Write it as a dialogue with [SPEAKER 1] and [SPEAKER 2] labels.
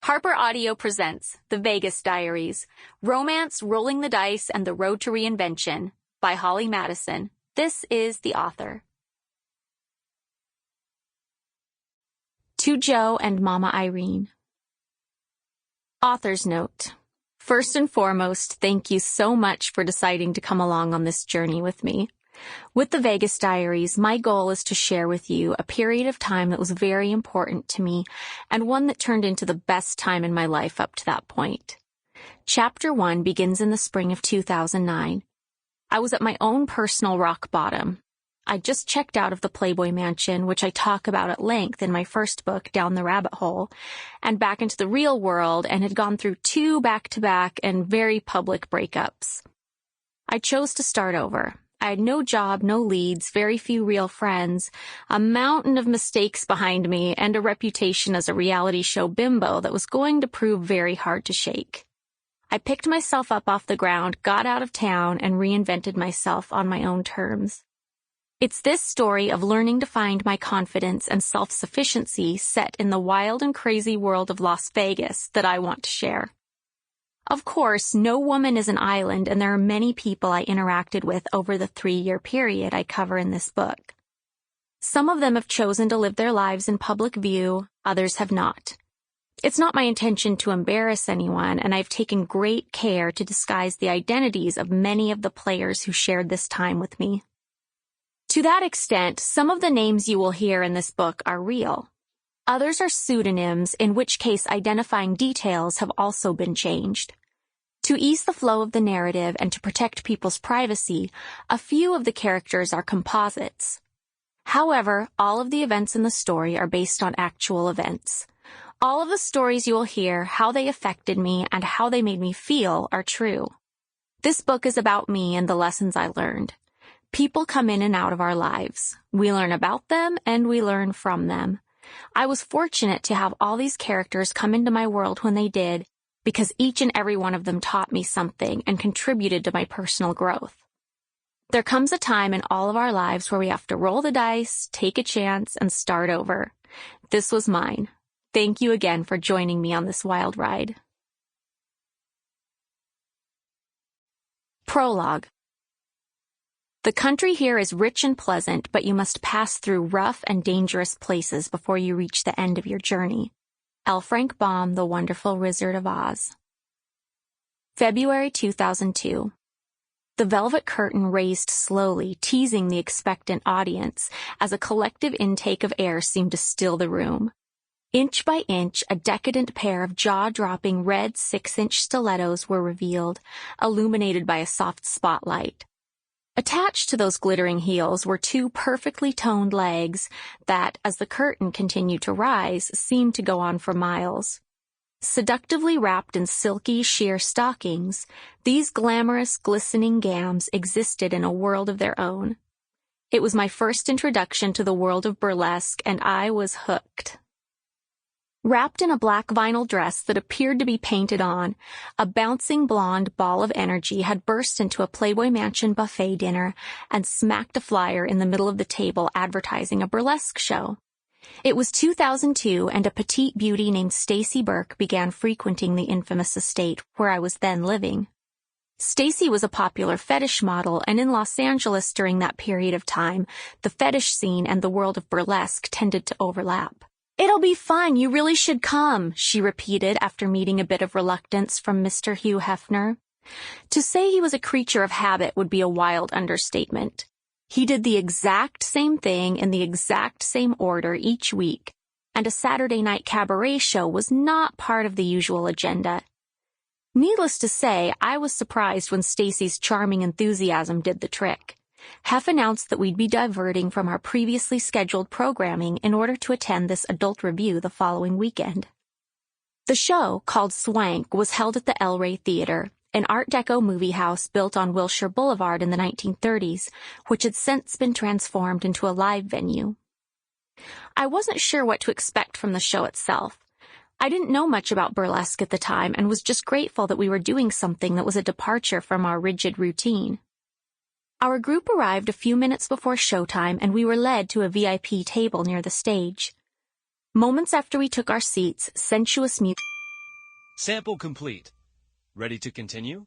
[SPEAKER 1] Harper Audio presents The Vegas Diaries, Romance, Rolling the Dice, and the Road to Reinvention by Holly Madison. This is the author. To Joe and Mama Irene. Author's note. First and foremost, thank you so much for deciding to come along on this journey with me. With the Vegas Diaries, my goal is to share with you a period of time that was very important to me and one that turned into the best time in my life up to that point. Chapter 1 begins in the spring of 2009. I was at my own personal rock bottom. I just checked out of the Playboy mansion, which I talk about at length in my first book, Down the Rabbit Hole, and back into the real world and had gone through 2 back-to-back and very public breakups. I chose to start over. I had no job, no leads, very few real friends, a mountain of mistakes behind me, and a reputation as a reality show bimbo that was going to prove very hard to shake. I picked myself up off the ground, got out of town, and reinvented myself on my own terms. It's this story of learning to find my confidence and self-sufficiency set in the wild and crazy world of Las Vegas that I want to share. Of course, no woman is an island, and there are many people I interacted with over the 3-year period I cover in this book. Some of them have chosen to live their lives in public view, others have not. It's not my intention to embarrass anyone, and I've taken great care to disguise the identities of many of the players who shared this time with me. To that extent, some of the names you will hear in this book are real. Others are pseudonyms, in which case identifying details have also been changed. To ease the flow of the narrative and to protect people's privacy, a few of the characters are composites. However, all of the events in the story are based on actual events. All of the stories you will hear, how they affected me, and how they made me feel are true. This book is about me and the lessons I learned. People come in and out of our lives. We learn about them and we learn from them. I was fortunate to have all these characters come into my world when they did, because each and every one of them taught me something and contributed to my personal growth. There comes a time in all of our lives where we have to roll the dice, take a chance, and start over. This was mine. Thank you again for joining me on this wild ride. Prologue. The country here is rich and pleasant, but you must pass through rough and dangerous places before you reach the end of your journey. L. Frank Baum, The Wonderful Wizard of Oz. February 2002. The velvet curtain raised slowly, teasing the expectant audience, as a collective intake of air seemed to still the room. Inch by inch, a decadent pair of jaw-dropping red 6-inch stilettos were revealed, illuminated by a soft spotlight. Attached to those glittering heels were 2 perfectly toned legs that, as the curtain continued to rise, seemed to go on for miles. Seductively wrapped in silky, sheer stockings, these glamorous, glistening gams existed in a world of their own. It was my first introduction to the world of burlesque, and I was hooked. Wrapped in a black vinyl dress that appeared to be painted on, a bouncing blonde ball of energy had burst into a Playboy Mansion buffet dinner and smacked a flyer in the middle of the table advertising a burlesque show. It was 2002, and a petite beauty named Stacy Burke began frequenting the infamous estate where I was then living. Stacy was a popular fetish model, and in Los Angeles during that period of time, the fetish scene and the world of burlesque tended to overlap. "It'll be fun, you really should come," she repeated after meeting a bit of reluctance from Mr. Hugh Hefner. To say he was a creature of habit would be a wild understatement. He did the exact same thing in the exact same order each week, and a Saturday night cabaret show was not part of the usual agenda. Needless to say, I was surprised when Stacy's charming enthusiasm did the trick. Hef announced that we'd be diverting from our previously scheduled programming in order to attend this adult review the following weekend. The show, called Swank, was held at the El Rey Theater, an Art Deco movie house built on Wilshire Boulevard in the 1930s, which had since been transformed into a live venue. I wasn't sure what to expect from the show itself. I didn't know much about burlesque at the time and was just grateful that we were doing something that was a departure from our rigid routine. Our group arrived a few minutes before showtime, and we were led to a VIP table near the stage. Moments after we took our seats, sensuous music
[SPEAKER 2] Sample complete. Ready to continue?